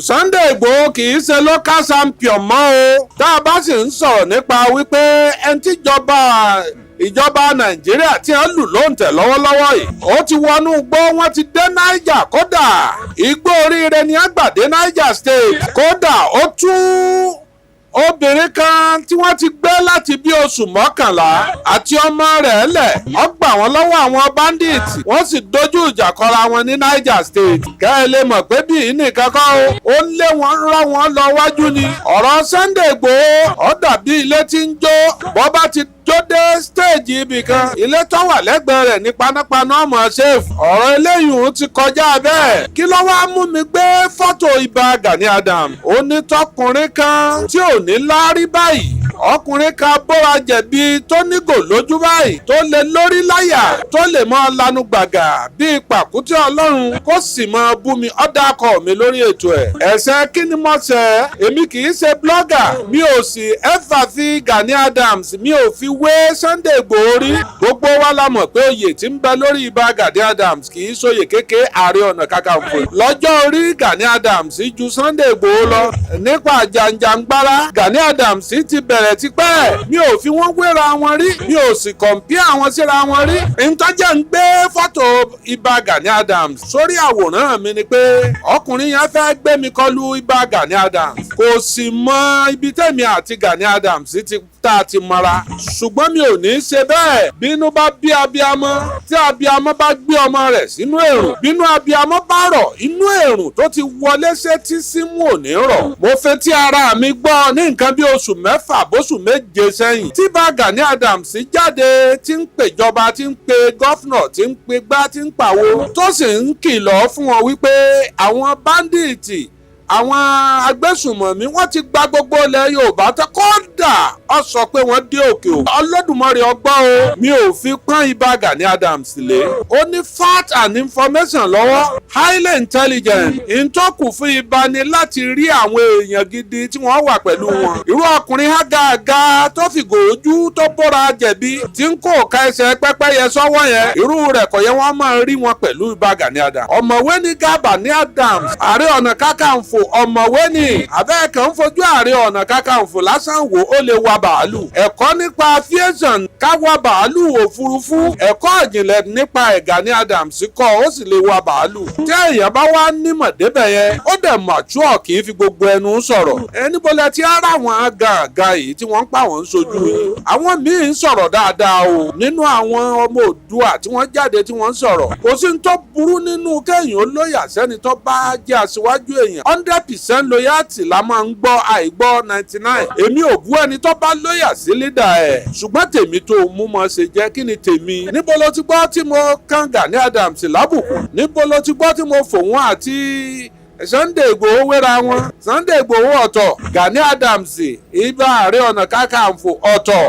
Sunday Igboho kì í ṣe local champion mọ́ o tá a bá sì ń sọ̀rọ̀ nípa wípé ẹni tíjọba ìjọba Nàìjíríà tí wọ́n lù lóǹtẹ̀ lọ́wọ́lọ́wọ́ yìí ó ti wọnú igbó wọ́n ti dé Niger kódà Igbó Oríire ni wọ́n gbà dé Niger State kódà ó tún obìnrin kan tí wọ́n ti gbé láti bí oṣù 11 àti ọmọ rẹ̀ lẹ̀ ó gbà wọ́n lọ́wọ́ àwọn bandits wọ́n sì dojú ìjà kọra wọn ní Niger State kẹ́ ẹ lè mọ̀ pé bí nìkan kọ́ ó lé wọn rọ́ wọn lọ wájú ni ọ̀rọ̀ Sunday Igboho ó dàbí ilé tí ń jó bọ́ bá ti jó dé stage ibì kan ilé tó wà lẹ́gbẹ̀ẹ́ rẹ̀ ní panápaná ọmọ safe ọ̀rọ̀ eléyìí ti kọjá bẹ́ẹ̀ kí ló wá mú mi gbé fọ́tò Ìbà Gani Adams onítọkùnrin kan tí ò ní láárí báyìí ọkùnrin kan bóra jẹ̀bi tó nígò lójú báyìí tó lè lórí láyà tó lè mọ́ lanu gbàgà bíi pàkúté Ọlọ́run kó sì mọ́ bú mi ọ̀dà akọ mi lórí ètò ẹ̀ ẹ̀ṣẹ̀ kí ni mo ṣẹ̀ èmi kì í ṣe blogger mi ò sì ẹ̀fà fi Gani Adams mi ò fi wé Sunday Igboho rí gbogbo wa la mọ̀ pé oyè tí ń bẹ lórí Ìbà Gani Adams kì í ṣòye kékeré Ààrẹ Ọ̀nà Kakanfò lọ́jọ́ orí Gani Adams ju Sunday Igboho lọ nípa jàǹjàǹgbára Gani Adams ti bẹ̀rẹ̀ tipẹ́ mi ò fi wọ́n wéra wọn rí mi ò sì kọ̀m̀píà wọn síra wọn rí ìtọ́jẹ́ ń gbé fọ́tò Ìbà Gani Adams sórí àwòrán mi ni pé ọkùnrin yẹn fẹ́ gbé mi kọlu Ìbà Gani Adams kò sì mọ ibi tẹ́mi àti Gani Adams tá a ti mọ́ra ṣùgbọ́n mi ò ní í ṣe bẹ́ẹ̀ bínú bá bí abiyamọ tí abiyamọ bá gbé ọmọ rẹ̀ sínú èrùn bínú abiyamọ bá rọ̀ inú èrùn tó ti wọlé sétí símú ò ní rọ̀ mo fetí ara mi gbọ́ ní nǹkan bí oṣù 6 bóṣù 7 sẹ́yìn tí Ìbà Gani Adams jáde tí ń pèjọba tí ń pe gọ́fúnà tí ń pe gbá tí ń pàwo tó sì ń kìlọ̀ fún wọn wípé àwọn báńdíìtì àwọn agbésùnmọ̀mí wọ́n ti gba gbogbo ilẹ̀ Yorùbá tó kódà ó sọ pé wọ́n dé òkè o Olódùmarè ọgbọ́n o mi ò fi pọ́n Ìbà Gani Adams lé ó ní fact and information lọ́wọ́ highly intelligent ìtọ́kù fún Ìbà ni láti rí àwọn èèyàn gidi tí wọ́n wà pẹ̀lú wọn irú ọkùnrin hágàgà tó fi gòójú tó bóra jẹ̀bi tí ń kó ka ẹsẹ̀ pẹ́pẹ́yẹ sọ́wọ́ yẹn irú rẹ̀ kò yẹ wọ́n máa rí wọn pẹ̀lú Ìbà Gani Adams ọ̀mọ̀wé ní Gani Adams Ààrẹ Ọ̀nà Kakanfò ọ̀mọ̀wé ni abẹ́ẹ̀kan ń fojú Ààrẹ Ọ̀nà Kakanfò lásán wò ó lè wa bàálù ẹ̀kọ́ nípa aviation ká wa bàálù òfurufú ẹ̀kọ́ ìjìnlẹ̀ nípa Gani Adams kọ́ ó sì lè wa bàálù tí èèyàn bá wá nímọ̀ débẹ̀ yẹn ó dẹ̀ mature kì í fi gbogbo ẹnu sọ̀rọ̀ níbo lẹ ti ara wọn gàgà yìí tí wọ́n ń pa wọ́n sojú yìí àwọn míì ń sọ̀rọ̀ dáadáa o nínú àwọn ọmọ Oòduà tí wọ́n jáde tí wọ́n ń sọ̀rọ̀ kò sí ní tó burú nínú kéèyàn olóyà sẹ́ni tó bá jẹ́ aṣíwájú èèyàn 100% loyalty la máa ń gbọ́ àìgbọ́ 99 èmi ò bú ẹni tó bá lóyà sí lídà ẹ̀ ṣùgbọ́n tèmi tó mú mọ́ ṣe jẹ́ kí ni tèmi níbo ló ti gbọ́ tí mo kàn Gani Adams lábùkù níbo ló ti gbọ́ tí mo fòun àti Sunday Igboho wéra wọn Sunday Igboho ọ̀tọ̀ Gani Adams Ìbà Ààrẹ Ọ̀nà Kakanfò ọ̀tọ̀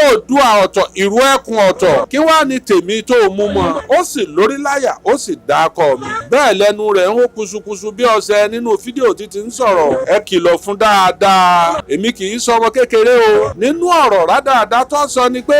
Oòduà ọ̀tọ̀ ìrú ẹkùn ọ̀tọ̀ kí wá ní tèmi tó mú mọ́ ó sì lórí láyà ó sì dákọ̀ mi bẹ́ẹ̀ lẹ́nu rẹ̀ ń hó kusukusu bí ọṣẹ nínú fídíò títí ń sọ̀rọ̀ ẹ kìlọ̀ fún dáadáa èmi kì í sọmọ kékeré o nínú ọ̀rọ̀ rádáadáa tó sọ ni pé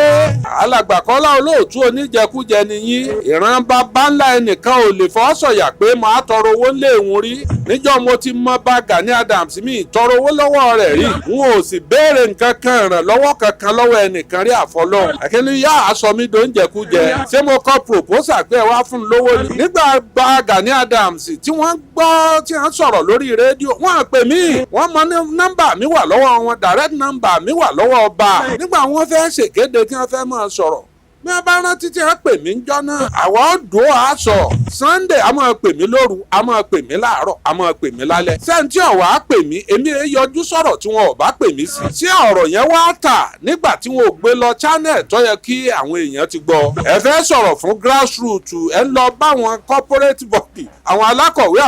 alàgbà Kọ́lá Olóòtú oníjẹkújẹ nìyí ìran bàbá ńlá ẹnìkan ò lè fọ́ sọ̀yà pé màá tọrọ owó ńlé òun rí níjọ́ mo ti mọ bá Gani Adams mi tọrọ owó lọ́wọ́ rẹ̀ rí n ò sì béèrè nǹkan kan ìrànlọ́wọ́ kankan lọ́wọ́ ẹnìkan rí àfọlọ́hún àkẹ́ni yá aṣọ mi tó ń jẹkújẹ ṣé mo kọ proposal pé ẹ wá fún un lówó ni nígbà bá Gani Adams tí wọ́n gbọ́ tí wọ́n sọ̀rọ̀ lórí rédíò wọ́n pè mí wọ́n mọ nọ́mbà mi wà lọ́wọ́ wọn direct number mi wà lọ́wọ́ ọba nígbà wọ́n fẹ́ ṣèkéde tí wọ́n fẹ́ máa sọ̀rọ̀ bí wọ́n bá rántí tí wọ́n pè mí ńjọ́ náà àwọn ọ̀dọ́ aṣọ Sunday a máa pè mí lóru a máa pè mí láàárọ̀ a máa pè mí lálẹ́ sẹ́ńtì ọ̀wá pè mí èmi yọjú sọ̀rọ̀ tí wọn ò bá pè mí sí tí ọ̀rọ̀ yẹn wá tà nígbà tí wọn ò gbé lọ channel tó yẹ kí àwọn èèyàn ti gbọ́ ẹ fẹ́ sọ̀rọ̀ fún grassroots ẹ lọ bá àwọn corporate body àwọn alákọ̀wé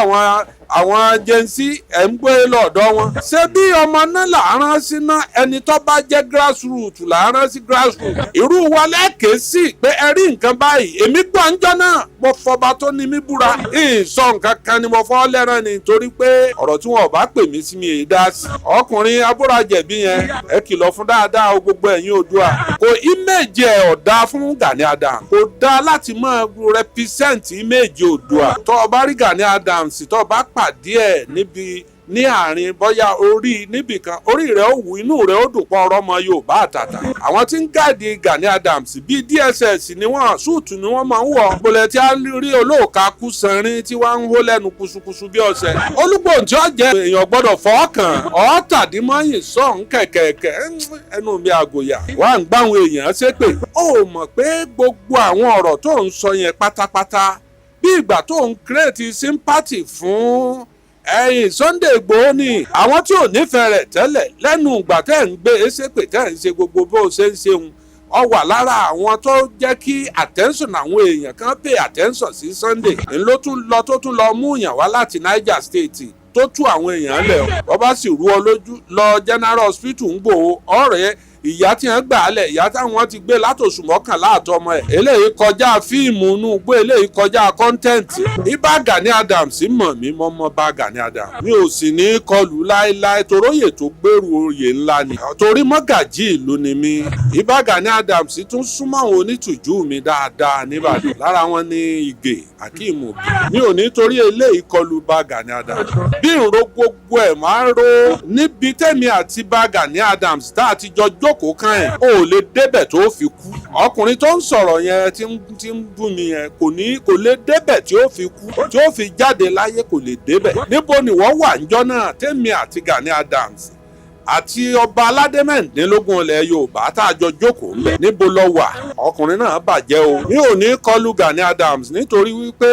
àwọn agency ẹ̀ ń gbé lọ́dọ̀ wọn. ṣé bí ọmọ náà là á rán sí náà ẹni tó bá jẹ́ grassroots là á rán sí grassroots. irú wa lẹ́ẹ̀kẹ́ sí pé ẹ rí nǹkan báyìí èmi gbọ́ ń jọ náà mo fọba tó ní mí búra. ìsọ nǹkan kan ni mo fọ́ lẹ́rán ni torí pé ọ̀rọ̀ tí wọn ò bá pè mí sí mi èyí dá sí. ọkùnrin abúrajẹ̀bí yẹn ẹ kìlọ̀ fún dáadáa o gbogbo ẹ̀yin Oòduà. kò íméèjì ẹ̀ ọ̀dà fún Gani Adams kò dá láti máa represent íméèjì Oòduà. tó o bá rí Gani Adams tó o bá pàdé ẹ̀ níbi ní àárín bọ́yá orí níbìkan orí rẹ̀ ó wù inú rẹ̀ ó dùn pọ̀ ọ̀rọ̀ ọmọ Yorùbá àtàtà. àwọn tí ń gáàdì Gani Adams bíi DSS ni wọ́n súùtù ni wọ́n máa ń wọ̀. bọ̀lẹ̀ tí a rí olóòka kú sanrin tí wọ́n ń hó lẹ́nu kusukusu bí ọ̀sẹ̀. Olúgbòhùn tí ó jẹ́ èèyàn gbọ́dọ̀ fọ́ọ̀kàn ọ̀ọ́tàdínmọ́yìn sọ̀hún kẹ̀kẹ̀kẹ̀ ẹnu mi àgòyà wà ń gbáwọn èèyàn ṣépè. ó mọ̀ pé gbogbo àwọn ọ̀rọ̀ tó ń sọ yẹn pátápátá bí ìgbà tó ń kírètì sympathy fún Sunday Igboho ni àwọn tí ò nífẹ̀ẹ́ rẹ̀ tẹ́lẹ̀ lẹ́nu ìgbà tẹ́ ń gbé ṣépè tẹ́ ń ṣe gbogbo bó ṣe ń ṣeun ọ wà lára àwọn tó jẹ́ kí attention àwọn èèyàn kan pay attention sí Sunday ló tún lọ mú yàn wá láti Niger State tó tú àwọn èèyàn lẹ̀ ọ bá sì rú ọ lójú lọ General Hospital ń Igboho ọ̀rẹ́ ìyá tí wọ́n gbà á lẹ̀ ìyá táwọn ti gbé látòṣù mọ́kànlá àtọmọ ẹ̀ eléyìí kọjá fíìmù inú gbé eléyìí kọjá kọ́ńtẹ́ǹtì ibà Gani Adams mọ̀ mí mọ́ bá Gani Adams mi ò sì ní kọlù láéláé toróyè tó gbèrú oyè ńlá ni torí mọ́gàjí ìlú ni mí ibà Gani Adams tún súnmọ́ àwọn onítùjú mi dáadáa nìbàdàn lára wọn ní Ìgè Akeem Obi mi ò ní torí eléyìí kọlù bá Gani Adams bí ìró gbogbo ẹ̀ máa ń ro níbi tẹ́mi àti bá Gani Adams tá àti jọjọ́ kò kàn ẹ̀ o lè débẹ̀ tó fi kú ọkùnrin tó ń sọ̀rọ̀ yẹn tí ń bú mi yẹn kò lè débẹ̀ tí ó fi kú tí ó fi jáde láyé kò lè débẹ̀ níbo ni wọ́n wà níjọ́ náà tèmi àti Gani Adams àti ọba aládé mẹ́rìndínlógún ilẹ̀ Yorùbá tá a jọ jókòó ńbẹ̀ níbo lọ wà ọkùnrin náà bàjẹ́ o mi ò ní kọlù Gani Adams nítorí wípé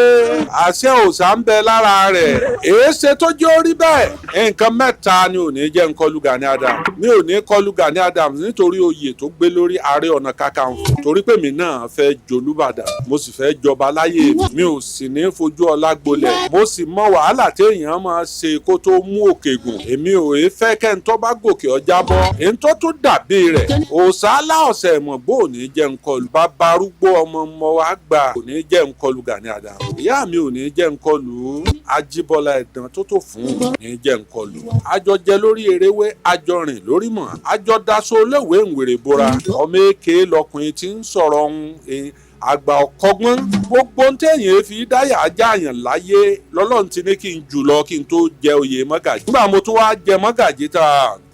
àṣẹ òòṣà ń bẹ lára rẹ̀ èéṣe tó jẹ́ orí bẹ́ẹ̀ nǹkan mẹ́ta ni ò ní jẹ́ ń kọlù Gani Adams mi ò ní kọlù Gani Adams nítorí oyè tó gbé lórí Ààrẹ Ọ̀nà Kakanfò torí pé mi náà fẹ́ jolúbàdàn mo sì fẹ́ jọba láyé mi ò sì ní fojú ọlá gbolẹ̀ mo sì mọ wàhálà téèyàn máa ṣe kó tó mú òkè gùn èmi ò fẹ́ kẹ́ńtọ́ bá gòkè ọjà bọ́ èyí tó tún dàbí rẹ̀ òsàlá ọ̀sẹ̀ ìmọ̀gbó ò ní jẹ́ nkọlù bàbá arúgbó ọmọ wa gbà ò ní jẹ́ nkọlù Gani Adams ìyá mi ò ní jẹ́ nkọlù Ajíbọ́lá Ẹ̀dàn tó fún ò ní jẹ́ nkọlù àjọjẹ lórí eréwé àjọrìn lórí mọ̀ àjọdaṣọ olówó ìwèrè bora ọmọ èké lọkùnrin tí ń sọ̀rọ̀ ọ̀hún àgbà ọ̀kọ́gbọ́n gbogbo ń tẹ̀yìn fi dáyà ajá àyàn láyé lọ́lọ́run ti ní kí n jù lọ kí n tó jẹ oyè mọ́gàjì nígbà mo tún wá jẹ mọ́gàjì tá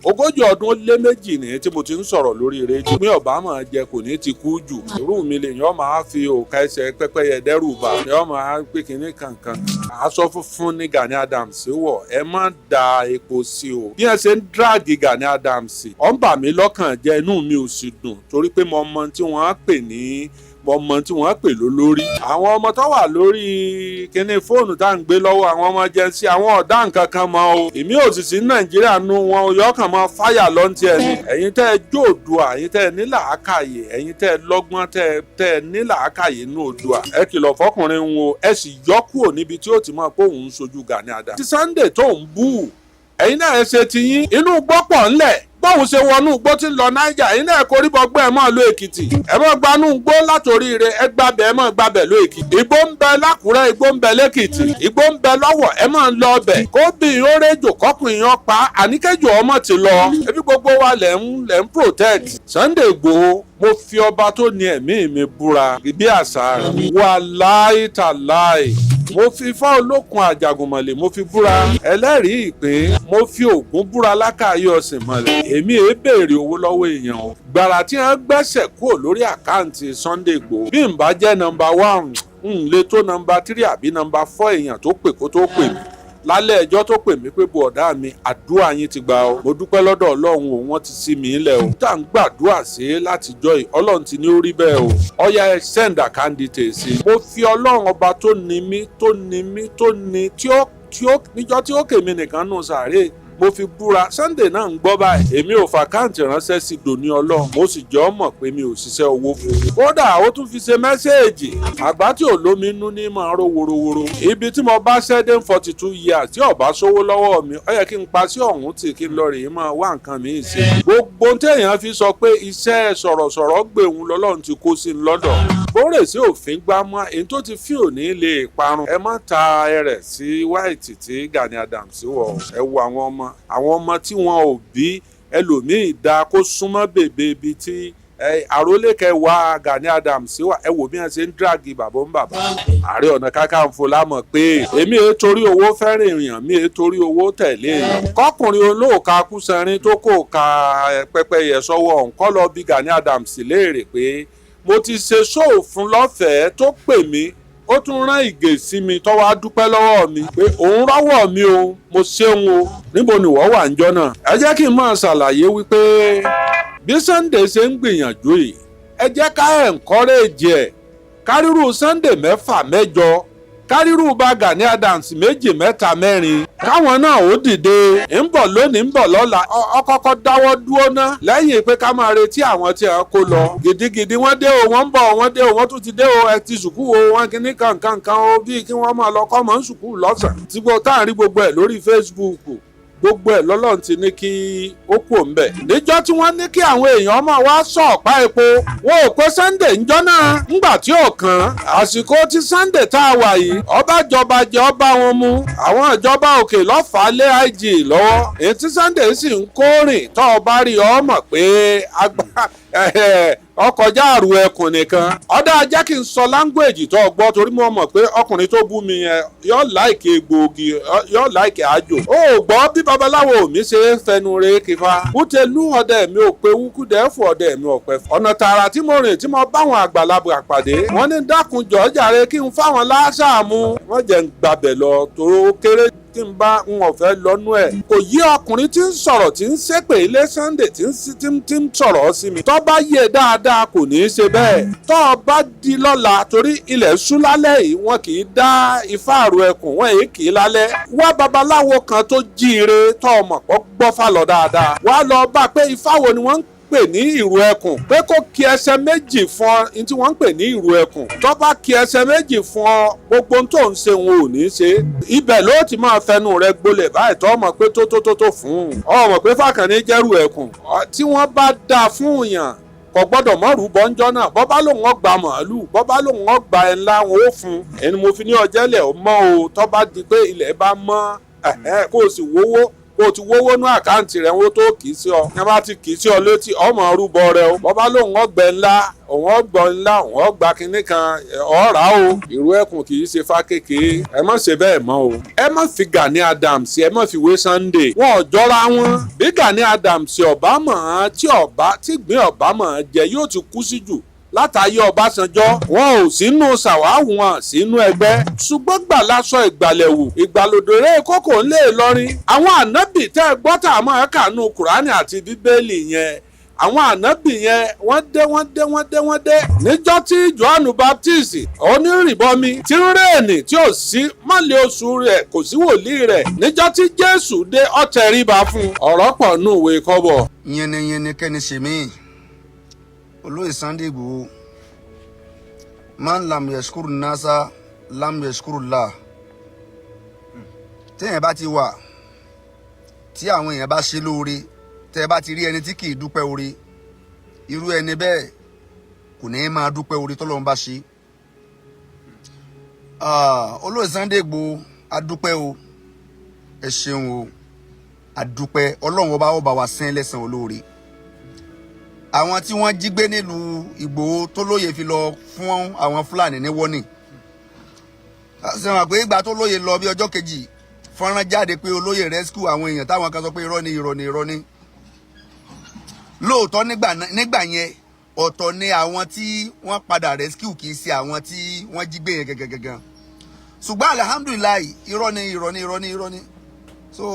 ogójì ọdún ó lé méjì ní tí mo ti ń sọ̀rọ̀ lórí rédíò mi ọ̀bá máa jẹ kò ní ti kú jù irú mi lè yàn máa fi òkà ẹsẹ̀ pẹ́pẹ́yẹ dẹ́rù bà yàn máa pé kínní kankan aṣọ funfun ní Gani Adams wọ̀ ẹ má da epo sí o bí ẹ ṣe ń dráàgì Gani Adams ọ̀ ń bà mí lọ́kàn jẹ́ inú mi ò sì dùn torí pé mo mọ tí wọ́n á pè ní ọmọ tí wọ́n pè lólórí àwọn ọmọ tó wà lórí kíní fóònù tá à ń gbé lọ́wọ́ àwọn ọmọ jẹ́nsí àwọn ọ̀dà nǹkan kan mọ́ o èmi ò sì sí Nàìjíríà nu wọn yọkàn mọ́ fáyà lọ́ntì ẹni ẹ̀yin tẹ́ ẹ jó Oòduà ẹ̀yin tẹ́ ẹ ní làákàyè ẹ̀yin tẹ́ ẹ lọ́gbọ́n tẹ́ ẹ ní làákàyè nínú Oòduà ẹ kìlọ̀ fọkùnrin wo ẹ sì yọ kúrò níbi tí ó ti mọ̀ pé òun ń sojú Gani Adams ti Sunday tó ń bú ẹ̀yin náà ẹ ṣe tiyín inú gbọ́pọ̀ ńlẹ̀ bóun ṣe wọnú igbó tí ń lọ Niger yìí náà korí bọgbọ́ ẹ̀ mọ́ ló Èkìtì ẹ̀ mọ́ gbanú igbó látòrí rẹ̀ ẹ̀ gbàbẹ̀ ẹ̀ mọ́ gbàbẹ̀ ló Èkìtì igbó ń bẹ l'Ákúrẹ́ igbó ń bẹ l'Èkìtì igbó ń bẹ l'Ọ́wọ̀ ẹ̀ mọ́ lọ ọbẹ̀ kó bí ó réjò kọkùnrin yan pa àníkẹ́jọ ọmọ ti lọ ebi gbogbo wa lẹ̀ ń protect Sunday Igboho mo fi ọba tó ní ẹ̀mí mi búra bí àṣà rẹ̀ wàláì tàláì mo fi Ifá olókun àjàgùnmọ̀lẹ̀ mo fi búra ẹlẹ́rìí ìpín mo fi Ògún búra lákàáyé ọ̀sìn mọ̀lẹ̀ èmi èé béèrè owó lọ́wọ́ èèyàn o gbàrà tí wọ́n gbẹ́sẹ̀ kúrò lórí àkáǹtì Sunday Igboho bí n bá jẹ́ nọmba 1 n lè tó nọmba 3 àbí nọmba 4 èèyàn tó pè kó tó pè mí lálẹ́ ẹjọ́ tó pè mí pé bọ̀dá mi àdúrà yín ti gbà o mo dúpẹ́ lọ́dọ̀ Ọlọ́run o wọ́n ti sí mi ńlẹ̀ o tá à ń gbàdúrà sí látijọ́ yìí Ọlọ́run ti ní ó rí bẹ́ẹ̀ o ọ̀yá ẹ send candidate sí mo fi Ọlọ́run ọba tó ní mí tí ó níjọ́ tí ó kèmí nìkan nù sàárè mo fi búra Sunday náà ń gbọ́ báyìí èmi ò fàkáǹtì ránṣẹ́ sí dòní Ọlọ́run mo sì jọ mọ̀ pé mi ò ṣiṣẹ́ owó fún un kódà ó tún fi ṣe mẹ́sẹ̀ẹ̀jì àgbá tí ò lómi inú ní máa ró worowóró ibi tí mo bá ṣẹ́dé 42 years tí ọ̀bá sówó lọ́wọ́ mi ó yẹ kí n pa sí ọ̀hún tí kí n lọ rèé máa wá nǹkan mi sí gbogbo téèyàn fi sọ pé iṣẹ́ sọ̀rọ̀sọ̀rọ̀ gbèhùn lọ́lọ́run ti kó sí lọ́dọ̀ bóòrè sí òfin gbámọ́ èyí tó ti fi òní lè parun ẹ má ta ẹrẹ̀ sí white tí Gani Adams wọ̀ ẹ wo àwọn ọmọ tí wọn ò bí ẹlòmíì dá kó súnmọ́ bèbè ibi tí àrólé kẹwàá Gani Adams wà ẹ wò bí wọn ṣe ń dráàgì bàbá ń bàbá. Ààrẹ Ọ̀nà Kakanfò lámọ̀ pé èmi è torí owó fẹ́ràn èèyàn mi è torí owó tẹ̀lé èèyàn. Kọkùnrin olóòka kúsẹrin tó kò ka pẹ́pẹ́yẹ sọ́wọ́ ọ̀hún kọ́ lọ bí Gani Adams léèrè pé mo ti ṣe ṣóò fún lọ́fẹ̀ẹ́ tó pè mí ó tún rán ìgè sí mi tó wá dúpẹ́ lọ́wọ́ mi pé òun rọ́wọ́ mi o mo ṣeun o níbo ni wọ́n wà níjọ́ náà. Ẹ jẹ́ kí n máa ṣàlàyé wípé bí Sunday ṣe ń gbìyànjú yìí ẹ jẹ́ ká encourage ẹ̀ kárírù Sunday 6 8 kárírù bá Gani Adams 2 3 4 káwọn náà ó dìde ń bọ̀ lónìí ń bọ̀ lọ́la ọkọ̀ọ̀kọ̀ dáwọ́ dúró ná lẹ́yìn pé ká máa retí àwọn tí a kó lọ gidigidi wọ́n dé o wọ́n ń bọ̀ wọ́n dé o wọ́n tún ti dé o ẹ ti sùkú o wọ́n kíní kankan o bíi kí wọ́n máa lọ kọ́ mọ́ ń sùkú lọ́sàn-án tí gbogbo táà rí gbogbo ẹ̀ lórí Facebook gbogbo ẹ̀ lọ́lọ́run ti ní kí ó kú òǹbẹ̀. níjọ́ tí wọ́n ní kí àwọn èèyàn máa wá sọ ọ̀pá epo wọn ò pé Sunday ńjọ́ náà ńgbà tí ò kàn àsìkò tí Sunday tá a wà yìí ọba jọba jẹ ọba wọn mú àwọn ìjọba òkè lọ́fàá lé IG lọ́wọ́ èyí tí Sunday sì ń kórìn tó ọba rí ọ mọ̀ pé ọkọjá àrù ẹkùn nìkan ọdọ ajá kí n sọ láńgbèjì tó gbọ́ torí mo mọ̀ pé ọkùnrin tó bú mi yẹn yóò láìkè egbòogi yóò láìkè àjò ó gbọ́ bí babaláwo mi ṣe fẹnu re kífa bútẹlú ọdẹ mi ò pé wúkúdẹ fún ọdẹ mi ò pẹ ọ̀nà tààrà tí mo rìn tí mo báwọn àgbàlagbà pàdé wọ́n ní dákun jọ̀ọ́jàre kí n fáwọn láṣàmú wọ́n jẹ́ ń gbàbẹ̀ lọ tòró kéré tí n bá ń ọ̀fẹ́ lọ́nú ẹ̀. kò yí ọkùnrin tí ń sọ̀rọ̀ tí ń ṣépè ilé Sunday tí ń sọ̀rọ̀ sí mi. tó bá yé dáadáa kò ní í ṣe bẹ́ẹ̀. tó o bá di lọ́la torí ilẹ̀ ṣú lálẹ́ yìí wọn kì í dá ifá àrò ẹkùn wọn èyí kì í lálẹ́. wá babaláwo kan tó jíire tó o mọ̀ pọ̀ gbọ́fà lọ dáadáa. wá lọ bá pé ifá wo ni wọ́n ń pè ní ìrù ẹkùn pé kó kí ẹsẹ̀ méjì fún ọ ní tí wọ́n ń pè ní ìrù ẹkùn tó bá kí ẹsẹ̀ méjì fún ọ gbogbo tó ń ṣe wọn ò ní ṣe ibẹ̀ ló ti máa fẹnu rẹ gbolẹ̀ báyìí tó mọ̀ pé tó fún un ọ mọ̀ pé Fákànní jẹ́rù ẹkùn tí wọ́n bá dá fún yàn kò gbọ́dọ̀ mọ́rù bọ́njọ́ náà bọ́ bá lòun ọgbà màálù bọ́ bá lòun ọgbà ẹ̀ ńlá wọn ó fún ẹni mo fi ní ọjẹ́lẹ̀ ó mọ́ o tó bá di pé ilẹ̀ bá mọ́ kó o sì wówó kó o ti wówó ní àkáǹtì rẹ̀ wọ́n tó kì í sí ọ ní a bá ti kì í sí ọ létí ọmọ rúbọ rẹ o bọ́ bá lòun ọgbẹ́ ńlá òun ọgbọ ńlá òun ọgbà kínní kan ọ̀rá o ìrù ẹkùn kì í ṣe fá kékeré ẹ má ṣe bẹ́ẹ̀ mọ́ o ẹ má fi Gani Adams ẹ má fi wé Sunday wọn ò jọra wọn bí Gani Adams ọba mọ̀ ọ́n tí gbìn ọba mọ̀ ọ́n jẹ yóò ti kú sí jù látàyè Ọbásanjọ́ wọn ò sínú ṣàwáwù wọn sínú ẹgbẹ́ ṣùgbọ́n gbà lásọ ìgbàlẹ̀wù ìgbàlódéré kókò ńlẹ̀ Ìlọrin àwọn ànábì tẹ́ gbọ́ tá a máa kànú Kùránì àti Bíbélì yẹn àwọn ànábì yẹn wọ́n dé níjọ́ tí Jòhánù Baptist onírìbọmi tí ń rèèní tí ò sí mọ́lẹ̀ oṣù rẹ̀ kò sí wòlíì rẹ̀ níjọ́ tí Jésù dé ó tẹríba fún ọ̀rọ̀ pọ̀ nù ìwé kọ́bọ̀. yẹnni kẹ́ni ṣe mí olóyè Sunday Igboho man lam yashkuru nasa lam yashkuru la téèyàn bá ti wà tí àwọn èèyàn bá ṣe lóore tẹ́ bá ti rí ẹni tí kì í dúpẹ́ oore irú ẹni bẹ́ẹ̀ kò ní máa dúpẹ́ oore tọ́lọ́run bá ṣe. olóyè Sunday Igboho adúpẹ́ o ẹ ṣeun o adúpẹ́ ọlọ́run ọba wa sẹ́ń lẹ́sàn olóore. àwọn tí wọ́n jí gbé nílùú Ìgbòho tó lóye fi lọ fún àwọn Fúlàní ní wọ́nì ṣe wọn pé ìgbà tó lóye lọ bí ọjọ́ kejì fọ́nrán jáde pé olóyè rescue àwọn èèyàn táwọn kan sọ pé irọ́ ni lóòótọ́ nígbà yẹn ọ̀tọ̀ ni àwọn tí wọ́n padà rescue kì í ṣe àwọn tí wọ́n jí gbé yẹn gẹ́gẹ́gẹ́gẹ́ ṣùgbọ́n alihamudulilayi irọ́ ni so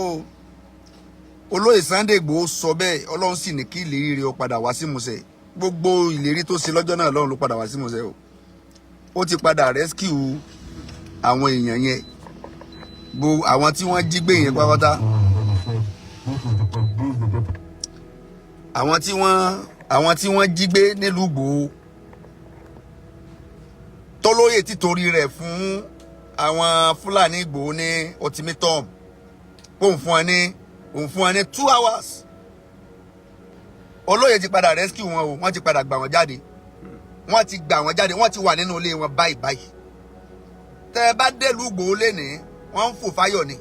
olóyè Sunday Igboho sọ bẹ́ẹ̀ ọlọ́run sì ní kí ìlérí rẹ̀ ó padà wá sí ìmúṣẹ gbogbo ìlérí tó ṣe lọ́jọ́ náà lọ́run ló padà wá sí ìmúṣẹ o ó ti padà rescue àwọn èèyàn yẹn àwọn tí wọ́n jí gbé yẹn pátápátá àwọn tí wọ́n jí gbé nílùú Ìgbòho tọ́lóyè títorí rẹ̀ fún àwọn Fúlàní Ìgbòho ní ultimatum òun fún ẹ ní 2 hours olóyè ti padà rescue wọn o wọ́n ti padà gbà wọ́n jáde wọ́n ti wà nínú ilé wọn báyìí tẹ́ ẹ bá délùú Ìgbòho lénìí wọ́n ń fò fáyọ̀ ni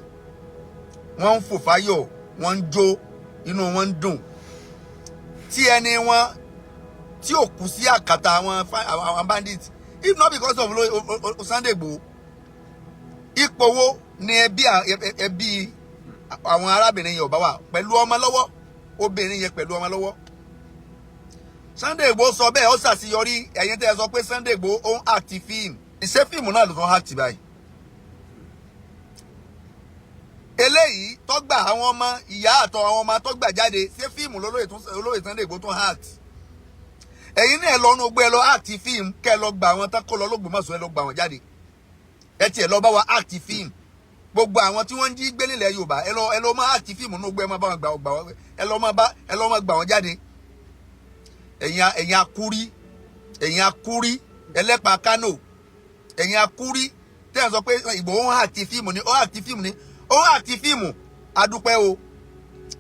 wọ́n ń jó inú wọn ń dùn tí ẹni wọn tí ò kú sí àkàtà àwọn bandits if not because of Sunday Igboho. Ipò wo ni ẹbí àwọn arábìnrin yẹn ò bá wà pẹ̀lú ọmọ lọ́wọ́, obìnrin yẹn pẹ̀lú ọmọ lọ́wọ́. Sunday Igboho sọ bẹ́ẹ̀ ó ṣàṣeyọrí, ẹ̀yin tẹ́ ẹ sọ pé Sunday Igboho ó ń act fíìmù, iṣẹ́ fíìmù náà ló tún act báyìí. Eléyìí tọ́gbà àwọn ọmọ ìyá àtọ̀ àwọn ọmọ tọ́gbà jáde ṣé fíìmù olóyè Sunday Igboho tún act. Ẹ̀yin náà lọ́nu gbé ẹ lọ act fíìmù kẹ́ ẹ lọ gbà àwọn tán kó lọ lÓgbómọ̀ṣọ́ ẹ lọ gbà wọ́n jáde. Ẹ tiẹ̀ lọ bá wa act fíìmù. Gbogbo àwọn tí wọ́n ń jí gbé nílẹ̀ Yorùbá ẹ lọ máa act fíìmù nínú gbé ẹ máa bá wọn gbà wọ́n ẹ lọ máa gbà wọ́n jáde. Ẹ̀yin akúrí ẹlẹ́pàá Kánò, ẹ̀yin akúrí tẹ́ ẹ sọ pé Ìgbòho ń act fíìmù ni ó act fíìmù ni ó act fíìmù.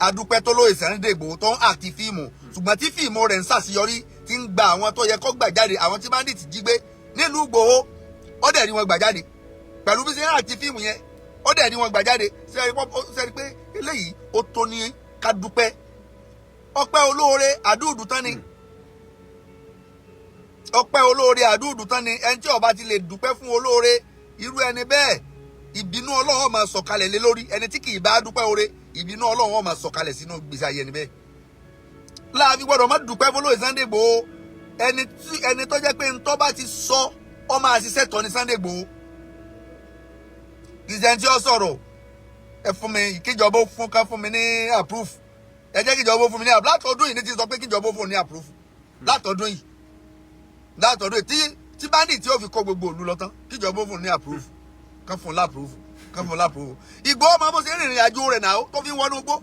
Adúpẹ́ tó lóye Sunday Igboho tó ń act fíìmù, ṣùgbọ́n tí fíìmù rẹ̀ ń ṣàṣeyọrí tí ń gba àwọn tó yẹ kó gbà jáde, àwọn tí bandit jí gbé nílùú Ìgbòho ó dẹ̀ rí wọn gbà jáde pẹ̀lú bí ṣe ń act fíìmù yẹn, ó dẹ̀ rí wọn gbà jáde. Sẹ́rí pé eléyìí ó tó ní ká dúpẹ́. Ọpẹ́ olóore àdúùdù tán ni. Ọpẹ́ olóore àdúùdù tán ni. Ẹni tí ó bá ti lè dúpẹ́ fún olóore irú ẹni bẹ́ẹ̀ ìbínú Ọlọ́run ó máa sọ̀kalẹ̀ lé lórí. Ẹni tí kì í bá dúpẹ́ oore ìbínú Ọlọ́run ó máa sọ̀kalẹ̀ sínú gbèsè ayé ẹni bẹ́ẹ̀. Láàfin gbọ́dọ̀ má dúpẹ́ fún olóyè Sunday Igboho. Ẹni tó jẹ́ pé ntọ́ bá ti sọ ọ máa ṣiṣẹ́ tọ́ ní Sunday Igboho. Ìṣẹ́ntì ọ sọ̀rọ̀ ẹ fún mi kíjọba ká fún mi ní approve. Ẹ jẹ́ kíjọba fún mi ní approve. Látọdún yìí ní ti sọ pé kíjọba fún mi ní approve. Látọdún yìí tí bandit tí ó fi kó gbogbo òlu lọ tán kíjọba fún ní approve. Kán fún lápprove. Ìgbòho máa bó ṣe rìnrìn àjò rẹ̀ náà tó fi ń wọnú gbó.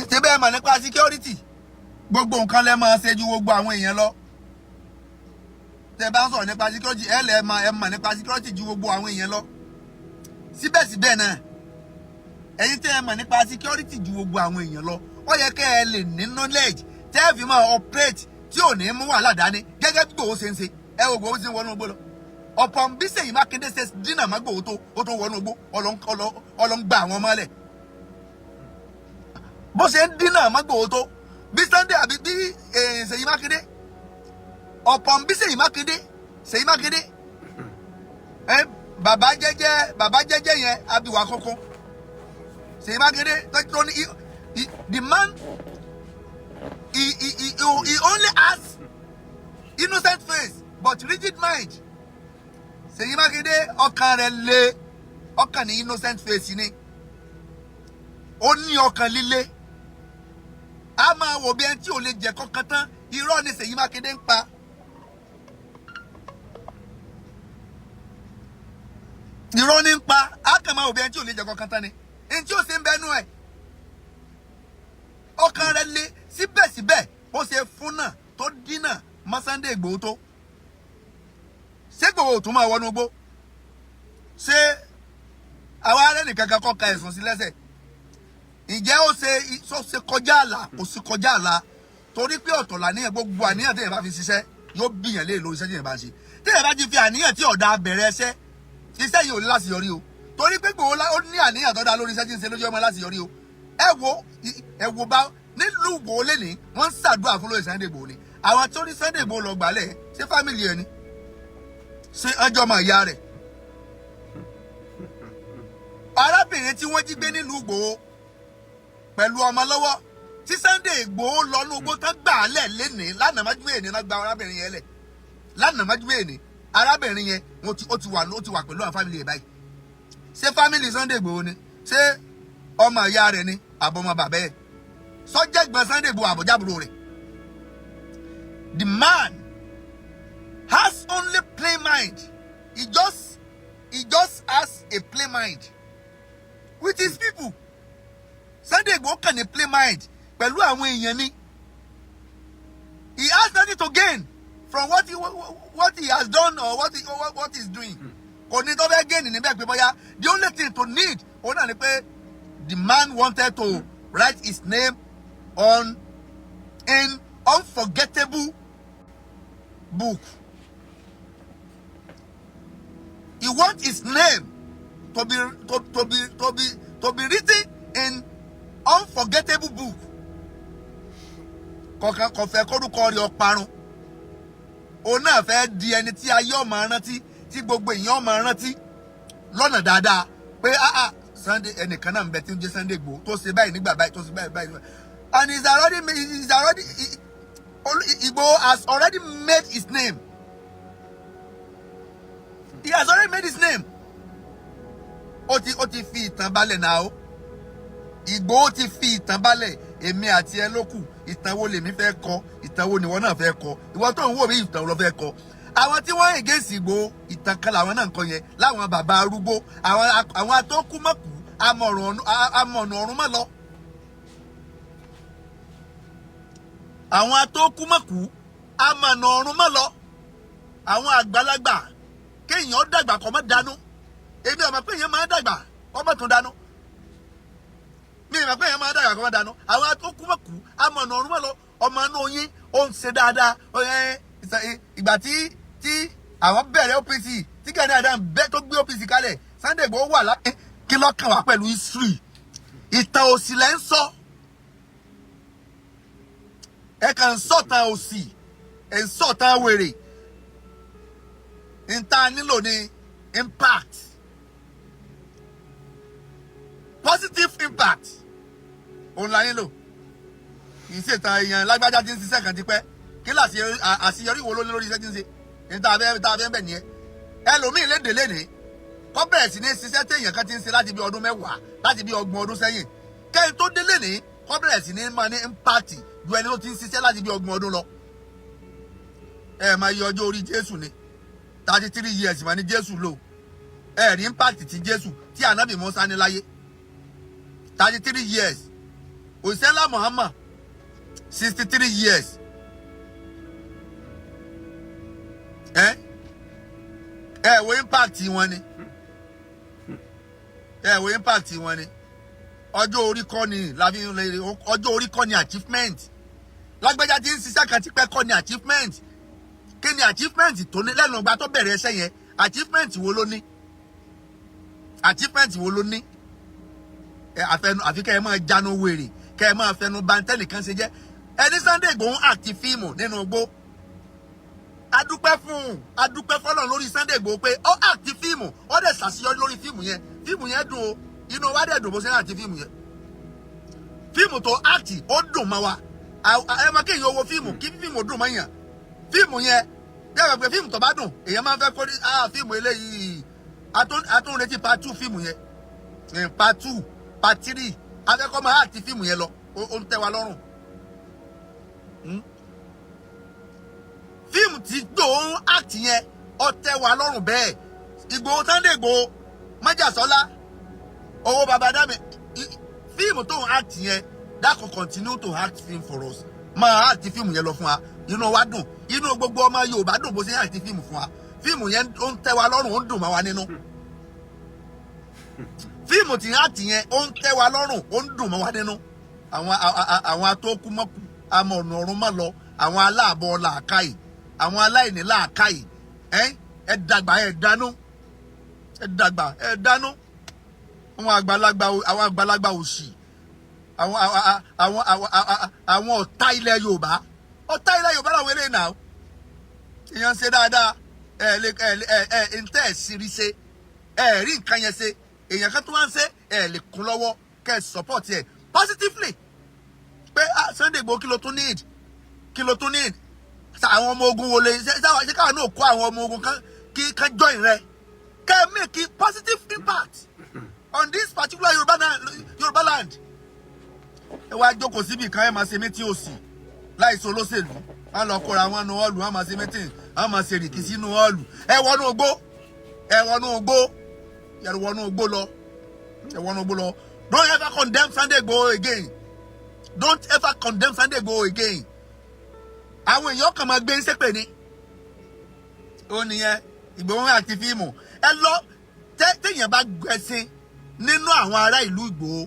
Ṣé bẹ́ẹ̀ mà nípa security? Gbogbo nǹkan lẹ máa ṣe ju gbogbo àwọn èèyàn lọ. Tẹ́ bá ń sọ̀rọ̀ nípa security ẹ mà nípa security ju gbogbo àwọn èèyàn lọ. Síbẹ̀síbẹ̀ náà ẹ̀yin tẹ́ ẹ mà nípa security ju gbogbo àwọn èèyàn lọ, ó yẹ kẹ́ ẹ lè ní knowledge tẹ́ ẹ fi máa operate tí ò ní mú wàhálà dání gẹ́gẹ́ bí Ìgbòho ṣe ń ṣe. Ẹ wo Ìgbòho ṣe ń wọnú igbó lọ. Ọ̀pọ̀ bí Ṣèyí Mákindé ṣe dínà má Ìgbòho tó tó wọnú igbó ọlọ́ngbà àwọn ọmọlẹ̀. Bó ṣe ń dínà má Ìgbòho tó bí Sunday àbí bí Ṣèyí Mákindé ọ̀pọ̀ bí Ṣèyí Mákindé bàbá jẹ́jẹ́ yẹn abiwà kókó Ṣèyí Mákindé tó ní the man he only has innocent face but rigid mind. Ṣèyí Mákindé ọkàn rẹ̀ le, ọkàn ní innocent face ni, ó ní ọkàn líle. A máa wò bí ẹni tí ò lè jẹ kankan tán. Irọ́ ni Ṣèyí Mákindé ń pa. Irọ́ ni ń pa. A kàn máa wò bí ẹni tí ò lè jẹ kankan tán ni. Ẹni tí ó ṣe ń bẹnu ẹ̀. Ọkàn rẹ̀ le síbẹ̀síbẹ̀ ó ṣe fún náà tó dínà mọ́ Sunday Igboho tó. Ṣé Igboho tún máa wọnú igbó? Ṣé àwa arẹ́ nìkan kan kọ́ ka ẹ̀sùn sí lẹ́sẹ̀? Ǹjẹ́ ó ṣe kọjá àlà? Kò sí kọjá àlà. Torí pé ọ̀tọ̀ làníyàn gbogbo àníyàn tí èèyàn bá fi ṣiṣẹ́ yóò bìyàn lé lórí iṣẹ́ tí èèyàn bá ṣe. Tí èèyàn bá ti fi àníyàn tí ọ̀dà bẹ̀rẹ̀ iṣẹ́ yìí ò ní láti yọrí o. Torí pé Igboho ó ní àníyàn tó dá lórí iṣẹ́ tí ń ṣe lójú ọmọ láti yọrí o. Ẹ wo bá nílùú Igboho lẹ́ni wọ́n ń ṣàdúrà fún lóye Sunday Igboho ni. Àwọn tó ní Sunday Igboho lọ gbàlẹ̀ ṣé fámìlì ẹni? Ṣé ọjọ́ ọmọ ìyá rẹ̀? Arábìnrin tí wọ́n jí gbé nílùú Igboho pẹ̀lú ọmọ lọ́wọ́ tí Sunday Igboho lọ ní ogbó tán gbà á lẹ̀ lénìí lánàá májúmọ́ èní náà gba arábìnrin yẹn lẹ̀. Lánàá májúmọ́ èní arábìnrin yẹn ó ti wà pẹ̀lú àwọn fámìlì ẹ̀ báyìí. Ṣé fámìlì Sunday Igboho ni? Ṣé ọmọ ìyá rẹ̀ ni àbọ̀mọ bàbá ẹ̀? Sọ́jẹ́ gbọ́n Sunday Igboho àbọ̀jábùrò rẹ̀. The man has only plain mind. He just has a plain mind with his people. Sunday Igboho kàn ní plain mind pẹ̀lú àwọn èèyàn ni. He has nothing to gain from what he has done or what he's doing. Kò ní tó fẹ́ gain níbẹ̀ pé bóyá the only thing to need òun náà ni pé the man wanted to write his name on an unforgettable book. He wants his name to be written in unforgettable book. kọ̀ọ̀kan kò fẹ́ kórúkọ rẹ̀ ọparun òun náà fẹ́ di ẹni tí ayé ọmọ rántí tí gbogbo èèyàn ọmọ rántí lọ́nà dáadáa pé Sunday ẹnìkan náà ń bẹ tí ń jẹ́ Sunday Igboho tó ṣe báyìí nígbà báyìí tó ṣe báyìí and Igboho has already made his name. He has already made his name. Ó ti fi ìtàn balẹ̀ náà o. Igboho ti fi ìtàn balẹ̀. Èmi àti ẹ ló kù. Ìtàn wo lèmi fẹ́ kọ? Ìtàn wo nìwọ náà fẹ́ kọ? Ìwọ tó ń wò mí ìtàn ló fẹ́ kọ. Àwọn tí wọ́n against Igboho ìtàn kan làwọn náà ń kọ yẹn. Láwọn bàbá arúgbó. Àwọn atókù mọ̀kù. Amọ̀nà ọ̀run mọ̀ lọ. Àwọn atókù mọ̀kù. Amọ̀nà ọ̀run mọ̀ lọ. Àwọn àgbàlagbà. Kéèyàn dàgbà kó má dànù. Èmi ò mọ̀ pé èèyàn máa dàgbà kó má tún dànù. Mi ò mọ̀ pé èèyàn máa dàgbà kó má dànù. Àwọn atókù mọ̀kù. Amọ̀nà ọ̀run mọ̀ lọ. Ọmọ inú yín ó ń ṣe dáadáa. Ìgbà tí àwọn bẹ̀rẹ̀ OPC tí Gani Adams bẹ́ tó gbé OPC kalẹ̀ Sunday Igboho wà láti kí lọ́kàn wá pẹ̀lú history ìtàn òsì lẹ́ ń sọ ẹ kàn ń sọ̀tàn òsì ẹ̀ ń sọ̀tàn wèrè níta nílò ní impact positive impact òun la nílò kì í ṣètàn èèyàn lágbájá tí ń ṣiṣẹ́ kan ti pẹ́ kí láti àṣeyọrí wo ló ní lórí iṣẹ́ tí ń ṣe níta abẹ́ bẹ̀ nìyẹn ẹlòmíì léde lénìí kọ́ bẹ̀rẹ̀ sí ní ṣiṣẹ́ tí èèyàn kan ti ń ṣe láti bí ọdún mẹ́wàá láti bí 30 ọdún sẹ́yìn kẹ́yìn tó dé lénìí kọ́ bẹ̀rẹ̀ sí ní máa ní impact ju ẹni tó ti ń ṣiṣẹ́ láti bí 30 ọdún lọ ẹ máa yọ ọjọ́ orí Jésù ni 33 years mà ní Jésù lò ẹ rí impact ti Jésù tí ànábì Mùsá ní láyé 33 years òṣìṣẹ́ ńlá Muhammad 63 years ẹ wo impact wọn ni ọjọ́ orí kọ́ ni ọjọ́ orí kọ́ ni achievement lágbájá tí ń ṣiṣẹ́ kan ti pẹ́ kọ́ ni achievement kí ni achievement tó ní lẹ́nu ọgbà tó bẹ̀rẹ̀ ẹsẹ̀ yẹn achievement wo ló ní àfi kẹ́ ẹ máa jánu wèrè kẹ́ ẹ máa fẹnu bantẹ́nì kan ṣe jẹ́ ẹni Sunday Igboho àti fíìmù nínú igbó adúpẹ́ fọ́lọ́run lórí Sunday Igboho pé ó àti fíìmù ó dẹ̀ ṣàṣeyọrí lórí fíìmù yẹn dùn o inú wa dẹ̀ dùn bó ṣe ń àti fíìmù yẹn fíìmù tó àti ó dùn mọ́ wa ẹ máa kéèyàn owó fíìmù kí fíìmù dùn mọ́ yàn fíìmù yẹn bí ẹ̀rọ pé fíìmù tó bá dùn èèyàn máa ń fẹ́ kó ní fíìmù eléyìí atúnretí part 2 fíìmù yẹn part 2 part 3 afẹ́kọ́ máa àti fíìmù yẹn lọ ó ń tẹ́ wa lọ́rùn. Fíìmù tí Igboho act yẹn ó tẹ́ wa lọ́rùn bẹ́ẹ̀ Igboho Sunday Igboho Májàsọ́lá owó baba dami fíìmù tó ń act yẹn that can continue to act film for us máa act fíìmù yẹn lọ fún wa inú wa dùn inú gbogbo ọmọ Yorùbá dùn bó ṣe act fíìmù fún wa fíìmù yẹn ó ń tẹ́ wa lọ́rùn ó ń dùn mọ́ wa nínú fíìmù tí act yẹn ó ń tẹ́ wa lọ́rùn ó ń dùn mọ́ wa nínú àwọn atókùmọ́kù amọ̀nà ọ̀run mọ́ lọ àwọn aláàbọ̀ làákàyè àwọn aláìní làákàyè ẹ dàgbà ẹ dánú àwọn àgbàlagbà òṣì àwọn ọ̀tá ilẹ̀ Yorùbá làwọn eléyìí náà èèyàn ṣe dáadáa ntẹ́ ẹ̀ sírí ṣe rí nǹkan yẹn ṣe èèyàn kan tó wá ń ṣe lè kún lọ́wọ́ kẹ́ ẹ̀ support ẹ̀ positively pé Sunday Igboho kí ló tún need àwọn ọmọ ogun wo lè ṣe káwọn náà kó àwọn ọmọ ogun kan join rẹ kẹ́ ẹ make a positive impact on this particular Yorùbá land ẹ wá jókòó síbi kan ẹ máa ṣe meeting òsì láìsí olóṣèlú wọn lọ kóra wọn nu hall wọn máa ṣe meeting wọn máa ṣe rìkì sínú hall ẹ wọnú igbó lọ don't ever condemn Sunday Igboho again àwọn èèyàn kan máa gbé ń ṣépè ní ó nìyẹn Igboho àti fíìmù ẹ lọ téèyàn bá gbẹ̀sìn nínú àwọn ará ìlú Igboho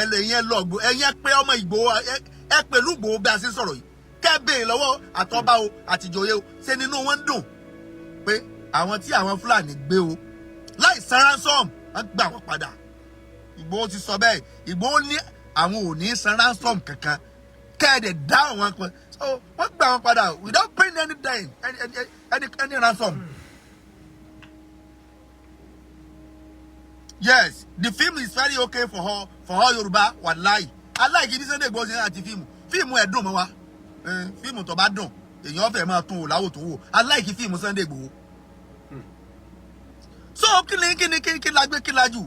ẹlẹ́yìn lọ Igboho ẹ̀yìn pé ọmọ Igboho ẹ pẹ̀lú Igboho bí a ṣe ń sọ̀rọ̀ yìí kẹ́ béèrè lọ́wọ́ àtọ́ba o àtìjòyè o ṣe nínú wọn ń dùn pé àwọn tí àwọn Fúlàní gbé o láì san ransom wọ́n gbà wọ́n padà Igboho ti sọ bẹ́ẹ̀ Igboho ní àwọn ò ní san ransom kankan kẹ́ẹ̀dẹ̀ dá àwọn kan so wọ́n gbà wọn padà without paying any dime any ransom. Yes, the film is very okay for her Yoruba wallahi. I like it Sunday Igboho ṣe àti fíìmù ẹ̀ dùn mọ́ wa fíìmù tó bá dùn èèyàn fẹ́ máa tún wò láwò tó wò I like fíìmù Sunday Igboho. So kí la gbé kí la jù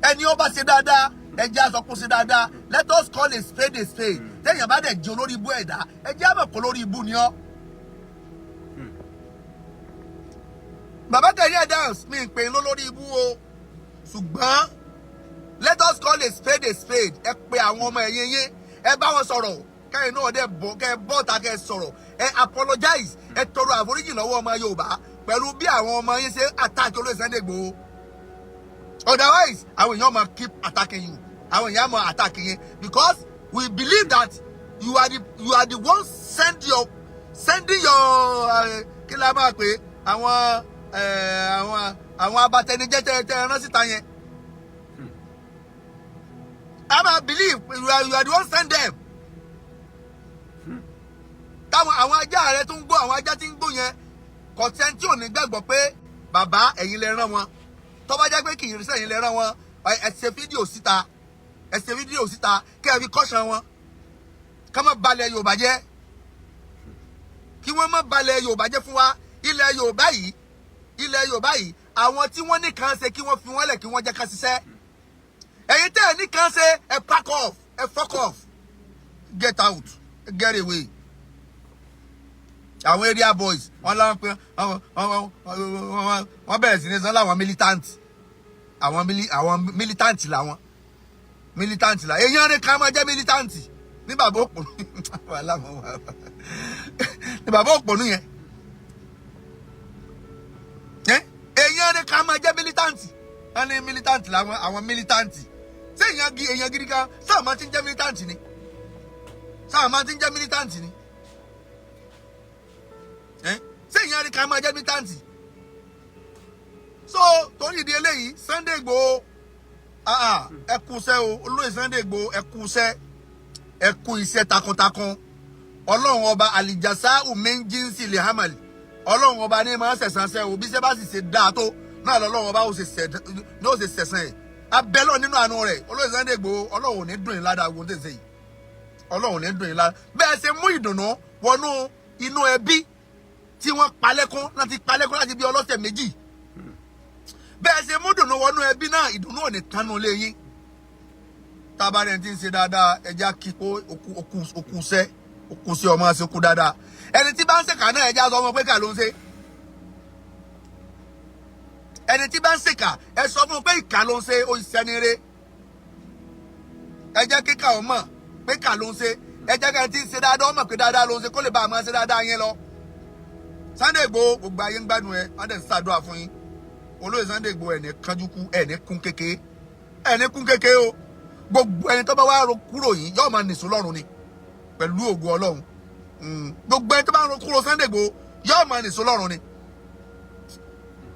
ẹni ó bá ṣe dáadáa ẹjẹ́ àsọkún ṣe dáadáa let us call a spade a spade téèyàn bá dẹ̀ jẹ́ olórí ibú ẹ̀dá ẹjẹ́ àmọ̀ kó lórí ibú ni ọ́. Bàbá Gani Adams mi ń pè é lólórí ibú o ṣùgbọ́n let us call a spade ẹ pe àwọn ọmọ ẹ̀yìn yín ẹ bá wọn sọ̀rọ̀ kẹ́yìn náà dẹ̀ bọ́ kẹ́ bọ́ta kẹ́ sọ̀rọ̀ ẹ apologize ẹ tọrọ àforíjì lọ́wọ́ ọmọ Yorùbá pẹ̀lú bí àwọn ọmọ yín ṣe attack olóyè Sunday Igboho otherwise àwọn èèyàn máa keep attacking you àwọn èèyàn máa attack yín because we believe that you are the one sending your kí la máa pè àwọn abatẹnijẹ́ tẹ ẹran síta yẹn I ma believe you are the one send them táwọn àwọn ajá rẹ tó ń gbọ́ àwọn ajá tí ń gbọ́ yẹn kọ̀tẹ́ntì ò ní gbàgbọ́ pé bàbá ẹ̀yin lè rán wọn tó bá jẹ́ pé kì í rí sẹ́yìn lè rán wọn ẹ ṣe fídíò síta kí ẹ fi kọ́ṣán wọn ká má balẹ̀ Yorùbá jẹ́ kí wọ́n má balẹ̀ Yorùbá jẹ́ fún wa ilẹ̀ Yorùbá yìí àwọn tí wọ́n ní kàn ṣe kí wọ́n fi wọ́n lẹ̀ kí wọ́n jẹ́ ká ṣiṣẹ́ ẹ̀yin tẹ́ ẹ̀ ní kàn ṣe ẹ pack off ẹ fuck off get out get away. Àwọn area boys wọ́n láwọn pé wọ́n bẹ̀rẹ̀ sí ní sọ láwọn militant àwọn militant làwọn militant là èèyàn rẹ̀ ká máa jẹ́ militant ní bàbá òpònú ní bàbá òpònú yẹn èèyàn rẹ̀ ká máa jẹ́ militant wọ́n ní militant làwọn àwọn militant ṣé èèyàn gidi kan sáà máa ti ń jẹ́ militant ni ṣé ìyẹn rí ká máa jẹ́ militanti so torí ìdí eléyìí Sunday Igboho ẹ kú iṣẹ́ o olóyè Sunday Igboho ẹ kú iṣẹ́ takuntakun ọlọ́run ọba alijasa umenjinsi lehamali ọlọ́run ọba ní máa ń sẹ̀sán sẹ́ o bí sẹ́ bá sì ṣe dáa tó náà lọ́lọ́run ọba ó ṣe sẹ̀sán ẹ̀ abẹ́lọ́ nínú àánú rẹ̀ olóyè Sunday Igboho ọlọ́run ò ní dùn yín ládàá ogun tẹ̀sẹ̀ yìí ọlọ́run ò ní dùn yín ládàá bẹ́ẹ̀ ṣe mú ìdùnnú wọnú inú ẹbí tí wọ́n palẹ́kún láti bí ọlọ́sẹ̀ méjì bẹ́ẹ̀ ṣe mú dùnú wọnú ẹbí náà ìdùnnú ò ní tánú lé yín tábàárẹ̀ tí ń ṣe dáadáa ẹja kíkó okùnṣẹ́ ọmọ ṣe kú dáadáa ẹni tí bá ń ṣèkà náà ẹja sọ ọmọ pé kà ló ń ṣe ẹni tí bá ń ṣèkà ẹ sọ fún un pé ìkà ló ń ṣe ó ṣiṣẹ́ ní eré ẹjẹ́ kíkà ọmọ pé kà ló ń ṣe ẹjẹ́ kẹ́ni tí ń ṣe dáadáa ọmọ pé dáadáa ló ń ṣe kó lè bá a máa ṣe dáadáa yẹn lọ. Sunday Igboho gbogbo ayé ń gbádùn ẹ wọn dẹ̀ ń ṣàdúrà fún yín olóyè Sunday Igboho ẹni kánjú kú ẹni kún kékeré o gbogbo ẹni tó bá wá kúrò yìí yóò máa nìṣó lọ́rùn ni pẹ̀lú ògo Ọlọ́run gbogbo ẹni tó bá ń kúrò Sunday Igboho yóò máa nìṣó lọ́rùn ni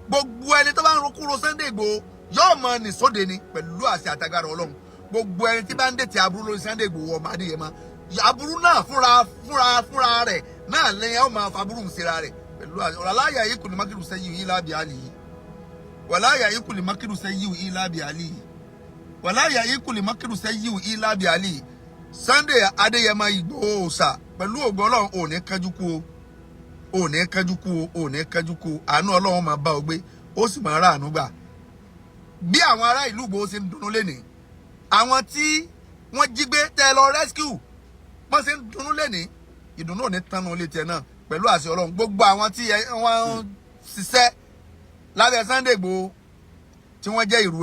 gbogbo ẹni tó bá ń kúrò Sunday Igboho yóò máa nìṣó de ni pẹ̀lú àṣẹ àtàgàrà Ọlọ́run gbogbo ẹni tí bá ń dètè aburú lórí Sunday Igboho ọmọ Adéyẹmọ aburú náà fúnra rẹ̀ náà lẹ́yìn ó máa fa aburú ń ṣera rẹ̀ pẹ̀lú wàláyà yìí kò ní mákìrù sẹ́yìn yìí lábì àlì yìí wàláyà yìí kò ní mákìrù sẹ́yìn yìí lábì àlì yìí wàláyà yìí kò ní mákìrù sẹ́yìn yìí lábì àlì yìí Sunday Adéyẹmọ Ìgbòho Òòṣà pẹ̀lú ògo Ọlọ́run ò ní kánjú kú o àánú Ọlọ́run máa bá ọ gbé ó sì máa rà àánú gbà bí àwọn ará ìlú Ìgbòho ṣe ń dunnú lénìí àwọn tí wọ́n jí gbé tẹ́ lọ rescue wọ́n ṣe ń dunnú lénìí ìdùnnú ò ní tánú ilé tiẹ̀ náà pẹ̀lú àṣẹ Ọlọ́run gbogbo àwọn tí wọ́n ń ṣiṣẹ́ lábẹ́ Sunday Igboho tí wọ́n jẹ́ ìrù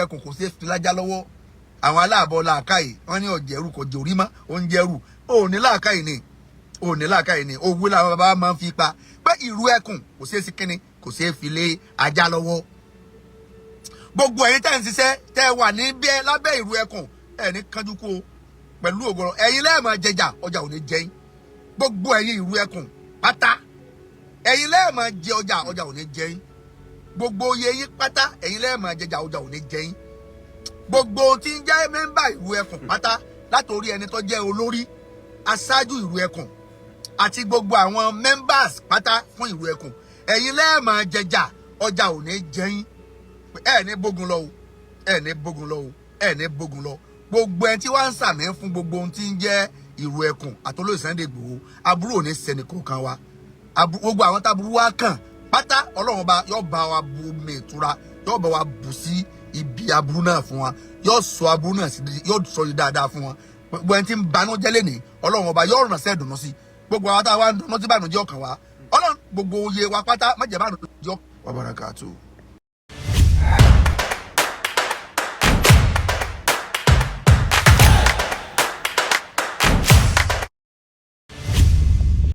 ẹkùn kò sí fi lájá lọ́wọ́ àwọn aláàbọ̀ làákàyè wọ́n ní ọ̀jẹ̀rù kò jòrí mọ́ oúnjẹrù ò ní làákàyè ni owó làwọn bàbá máa ń fi pa pé ìrù ẹkùn kò sí sí kínní kò sí fi lé ajá lọ́wọ́ gbogbo ẹ̀yin tẹ́ ń ṣiṣẹ́ tẹ́ wà ní bẹ́ẹ̀ lábẹ́ ìrù ẹkùn ẹ̀ ní kánjú kú o pẹ̀lú ògo ẹ̀yin lẹ́ẹ̀mọ̀ jẹjà ọjà ò ní jẹ́yìn gbogbo ẹ̀yin ìrù ẹkùn pátá ẹ̀yin lẹ́ẹ̀mọ̀ jẹ ọjà ò ní jẹ́yìn gbogbo oyè yín pátá ẹ̀yin lẹ́ẹ̀mọ̀ jẹjà ọjà ò ní jẹ́yìn gbogbo tí ń jẹ́ mẹ́mbà ìrù ẹkùn pátá látòrí ẹni tó jẹ́ olórí aṣáájú ìlú ẹkùn àti gbogbo àwọn members pátá fún ìlú ẹkùn ẹ̀yin lẹ́ẹ̀mọ̀ jẹjà ọjà ò ní jẹyìn ẹ̀ ní bógun lọ o ẹ̀ ní bógun lọ o ẹ̀ ní bógun lọ gbogbo ẹni tí wọ́n ń sàmì fún gbogbo ohun tí ń jẹ́ ìlú ẹkùn àtolóyè Sunday Igboho aburú ò ní ṣẹni kọ̀ọ̀kan wa gbogbo àwọn táburú wa kàn pátá ọlọ́run ọba yóò bá wa bu omi ìtura yóò bá wa bù sí ibi aburú náà fún wa yóò sọ aburú náà sí yóò sọ yìí dáadáa fún wa gbogbo ẹni tí ń banújẹ́ lẹ́nìí ọlọ́run ọba yóò ràn sẹ́ẹ̀dùnú sí gbogbo àwọn táwa ń dùnú tí bànújẹ́ ọkàn wa ọlọ́run gbogbo oyè wa pátá má jẹ́ bànújẹ́ ọkàn wa barakatuh.